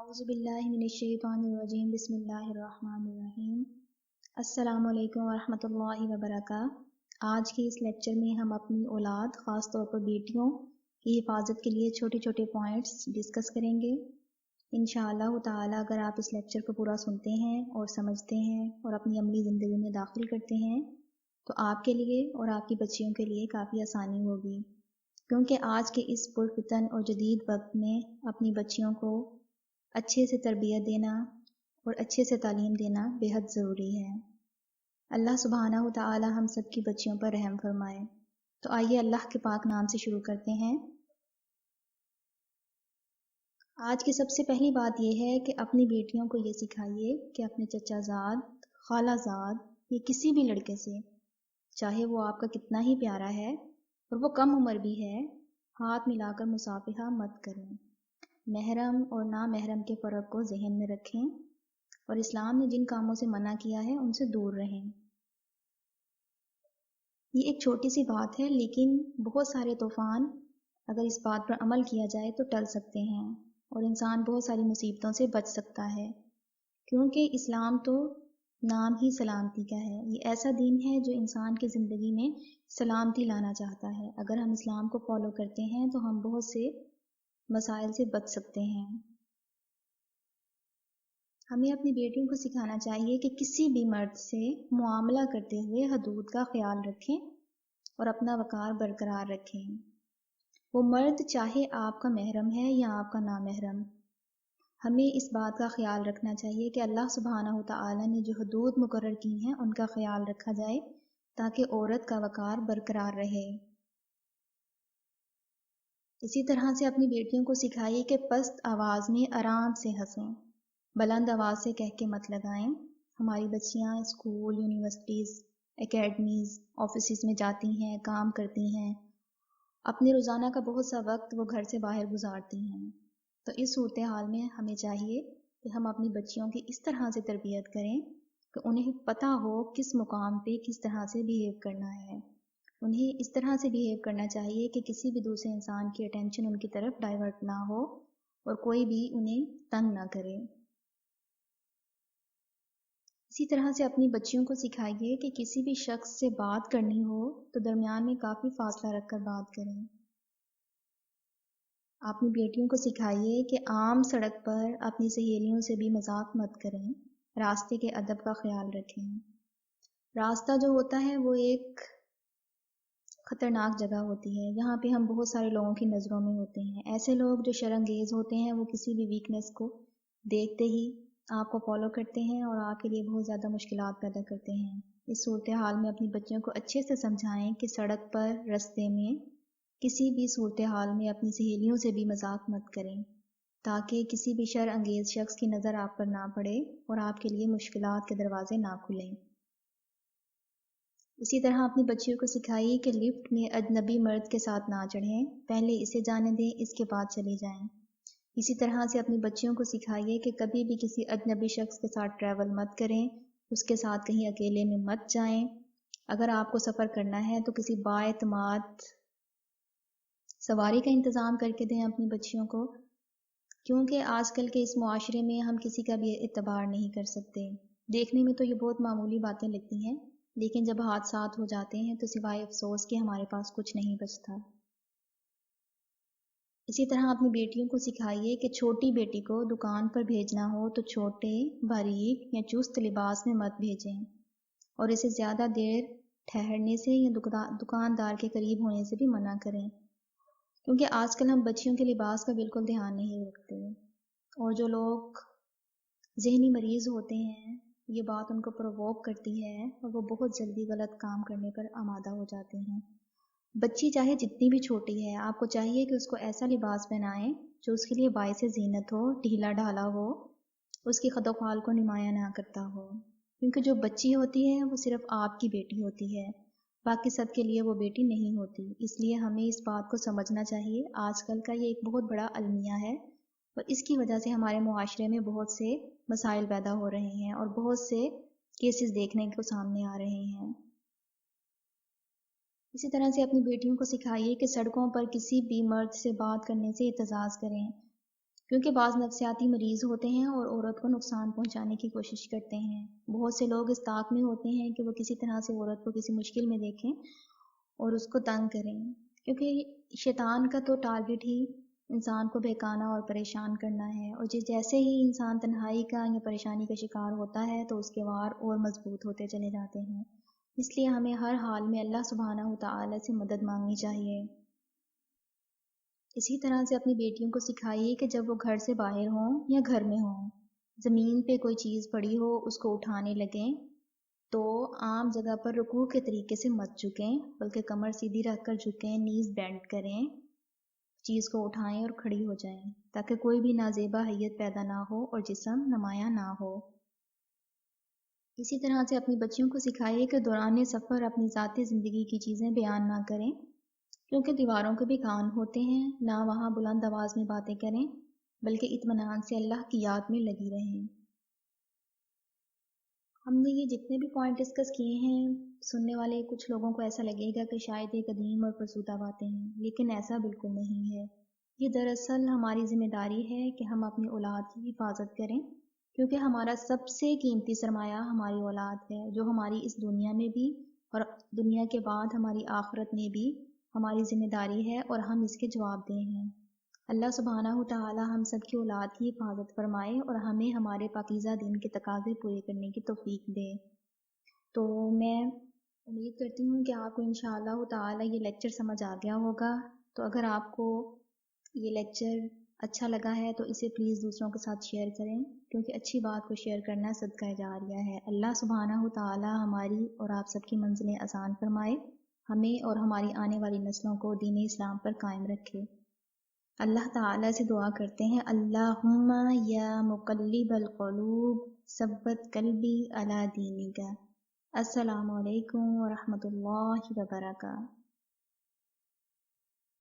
अऊज़ु बिल्लाहि मिनश्शैतानिर्रजीम बिस्मिल्लाहिर्रहमानिर्रहीम। अस्सलामु अलैकुम वरहमतुल्लाहि वबरकातुहू। आज के इस लेक्चर में हम अपनी औलाद ख़ास तौर पर बेटियों की हिफाजत के लिए छोटे छोटे पॉइंट्स डिस्कस करेंगे। इंशाअल्लाह ताला अगर आप इस लेक्चर को पूरा सुनते हैं और समझते हैं और अपनी अमली ज़िंदगी में दाखिल करते हैं तो आपके लिए और आपकी बच्चियों के लिए काफ़ी आसानी होगी, क्योंकि आज के इस पुरफितन और जदीद वक्त में अपनी बच्चियों को अच्छे से तरबियत देना और अच्छे से तालीम देना बेहद ज़रूरी है। अल्लाह सुब्हानहू व तआला हम सब की बच्चियों पर रहम फरमाए। तो आइए अल्लाह के पाक नाम से शुरू करते हैं। आज की सबसे पहली बात यह है कि अपनी बेटियों को ये सिखाइए कि अपने चचाजाद, खालाजाद या किसी भी लड़के से, चाहे वो आपका कितना ही प्यारा है और वो कम उम्र भी है, हाथ मिलाकर मुसाफिहा मत करें। महरम और ना महरम के फ़र्क को जहन में रखें और इस्लाम ने जिन कामों से मना किया है उनसे दूर रहें। ये एक छोटी सी बात है, लेकिन बहुत सारे तूफ़ान अगर इस बात पर अमल किया जाए तो टल सकते हैं और इंसान बहुत सारी मुसीबतों से बच सकता है, क्योंकि इस्लाम तो नाम ही सलामती का है। ये ऐसा दीन है जो इंसान की ज़िंदगी में सलामती लाना चाहता है। अगर हम इस्लाम को फॉलो करते हैं तो हम बहुत से मसाइल से बच सकते हैं। हमें अपनी बेटियों को सिखाना चाहिए कि किसी भी मर्द से मुआमला करते हुए हदूद का ख्याल रखें और अपना वक़ार बरकरार रखें। वो मर्द चाहे आपका महरम है या आपका नामहरम, हमें इस बात का ख्याल रखना चाहिए कि अल्लाह सुब्हानहू तआला ने जो हदूद मुकर्रर की हैं उनका ख्याल रखा जाए ताकि औरत का वक़ार बरकरार रहे। इसी तरह से अपनी बेटियों को सिखाइए कि पस्त आवाज़ में आराम से हंसें, बुलंद आवाज़ से कह के मत लगाएं। हमारी बच्चियां स्कूल, यूनिवर्सिटीज़, एकेडमीज़, ऑफिस में जाती हैं, काम करती हैं, अपने रोज़ाना का बहुत सा वक्त वो घर से बाहर गुजारती हैं। तो इस सूरत हाल में हमें चाहिए कि हम अपनी बच्चियों की इस तरह से तरबियत करें कि उन्हें पता हो किस मुकाम पे किस तरह से बिहेव करना है। उन्हें इस तरह से बिहेव करना चाहिए कि किसी भी दूसरे इंसान की अटेंशन उनकी तरफ डाइवर्ट ना हो और कोई भी उन्हें तंग ना करे। इसी तरह से अपनी बच्चियों को सिखाइए कि किसी भी शख्स से बात करनी हो तो दरमियान में काफ़ी फासला रखकर बात करें। अपनी बेटियों को सिखाइए कि आम सड़क पर अपनी सहेलियों से भी मजाक मत करें, रास्ते के अदब का ख्याल रखें। रास्ता जो होता है वो एक ख़तरनाक जगह होती है, यहाँ पे हम बहुत सारे लोगों की नज़रों में होते हैं। ऐसे लोग जो शर्मंगेज़ होते हैं वो किसी भी वीकनेस को देखते ही आपको फॉलो करते हैं और आपके लिए बहुत ज़्यादा मुश्किलात पैदा करते हैं। इस सूरत हाल में अपनी बच्चियों को अच्छे से समझाएं कि सड़क पर, रास्ते में, किसी भी सूरत हाल में अपनी सहेलियों से भी मजाक मत करें, ताकि किसी भी शर्मंगेज़ शख्स की नज़र आप पर ना पड़े और आपके लिए मुश्किलात के दरवाजे ना खुलें। इसी तरह अपनी बच्चियों को सिखाइए कि लिफ्ट में अजनबी मर्द के साथ ना चढ़ें, पहले इसे जाने दें, इसके बाद चले जाएं। इसी तरह से अपनी बच्चियों को सिखाइए कि कभी भी किसी अजनबी शख्स के साथ ट्रैवल मत करें, उसके साथ कहीं अकेले में मत जाएं। अगर आपको सफ़र करना है तो किसी बाएतमाद सवारी का इंतज़ाम करके दें अपनी बच्चियों को, क्योंकि आजकल के इस मुआशरे में हम किसी का भी एतबार नहीं कर सकते। देखने में तो ये बहुत मामूली बातें लगती हैं, लेकिन जब हादसात हो जाते हैं तो सिवाय अफसोस के हमारे पास कुछ नहीं बचता। इसी तरह अपनी बेटियों को सिखाइए कि छोटी बेटी को दुकान पर भेजना हो तो छोटे, बारीक या चुस्त लिबास में मत भेजें और इसे ज़्यादा देर ठहरने से या दुकानदार के करीब होने से भी मना करें, क्योंकि आजकल हम बच्चियों के लिबास का बिल्कुल ध्यान नहीं रखते और जो लोग ज़हनी मरीज़ होते हैं ये बात उनको प्रोवोक करती है और वो बहुत जल्दी गलत काम करने पर आमादा हो जाते हैं। बच्ची चाहे जितनी भी छोटी है, आपको चाहिए कि उसको ऐसा लिबास पहनाएं जो उसके लिए बाइसे ज़ीनत हो, ढीला ढाला हो, उसकी खदोखाल को नुमाया ना करता हो, क्योंकि जो बच्ची होती है वो सिर्फ आपकी बेटी होती है, बाकी सब के लिए वो बेटी नहीं होती। इसलिए हमें इस बात को समझना चाहिए। आजकल का ये एक बहुत बड़ा अलमिया है और इसकी वजह से हमारे मुआशरे में बहुत से मसाइल पैदा हो रहे हैं और बहुत से केसेस देखने को सामने आ रहे हैं। इसी तरह से अपनी बेटियों को सिखाइए कि सड़कों पर किसी भी मर्द से बात करने से एतजाज़ करें, کیونکہ بعض نفسیاتی مریض ہوتے ہیں اور عورت کو نقصان پہنچانے کی کوشش کرتے ہیں۔ بہت سے لوگ اس طاق میں ہوتے ہیں کہ وہ کسی طرح سے عورت کو کسی مشکل میں دیکھیں اور اس کو تنگ کریں، کیونکہ شیطان کا تو ٹارگٹ ہی انسان کو بہکانا اور پریشان کرنا ہے، اور جیسے ہی انسان تنہائی کا یا پریشانی کا شکار ہوتا ہے تو اس کے وار اور مضبوط ہوتے چلے جاتے ہیں۔ اس لیے ہمیں ہر حال میں اللہ سبحانہ وتعالی سے مدد مانگنی چاہیے۔ اسی طرح سے اپنی بیٹیوں کو سکھائیے کہ جب وہ گھر سے باہر ہوں یا گھر میں ہوں، زمین پہ کوئی چیز پڑی ہو اس کو اٹھانے لگیں تو عام جگہ پر رکوع کے طریقے سے مت جھکیں، بلکہ کمر سیدھی رکھ کر جھکیں، نیز بینڈ کریں، چیز کو اٹھائیں اور کھڑی ہو جائیں تاکہ کوئی بھی نازیبا حیت پیدا نہ ہو اور جسم نمایاں نہ ہو۔ اسی طرح سے اپنی بچیوں کو سکھائیے کہ دوران سفر اپنی ذاتی زندگی کی چیزیں بیان نہ کریں، کیونکہ دیواروں کے بھی کان ہوتے ہیں، نہ وہاں بلند آواز میں باتیں کریں بلکہ اطمینان سے اللہ کی یاد میں لگی رہیں۔ ہم نے یہ جتنے بھی پوائنٹ ڈسکس کیے ہیں، سننے والے کچھ لوگوں کو ایسا لگے گا کہ شاید یہ قدیم اور فرسودہ باتیں ہیں، لیکن ایسا بالکل نہیں ہے۔ یہ دراصل ہماری ذمہ داری ہے کہ ہم اپنی اولاد کی حفاظت کریں، کیونکہ ہمارا سب سے قیمتی سرمایہ ہماری اولاد ہے، جو ہماری اس دنیا میں بھی اور دنیا کے بعد ہماری آخرت میں بھی ہماری ذمہ داری ہے اور ہم اس کے جواب دہ ہیں۔ اللہ سبحانہ وتعالی ہم سب کی اولاد کی حفاظت فرمائے اور ہمیں ہمارے پاکیزہ دین کے تقاضے پورے کرنے کی توفیق دے۔ تو میں امید کرتی ہوں کہ آپ کو انشاءاللہ تعالی یہ لیکچر سمجھ آ گیا ہوگا۔ تو اگر آپ کو یہ لیکچر اچھا لگا ہے تو اسے پلیز دوسروں کے ساتھ شیئر کریں، کیونکہ اچھی بات کو شیئر کرنا صدقہ جاریہ ہے۔ اللہ سبحانہ وتعالی ہماری اور آپ سب کی منزلیں آسان فرمائے، ہمیں اور ہماری آنے والی نسلوں کو دین اسلام پر قائم رکھے۔ اللہ تعالیٰ سے دعا کرتے ہیں، اللہم یا مقلب القلوب ثبت قلبی علی دینک۔ السلام علیکم ورحمۃ اللہ وبرکاتہ۔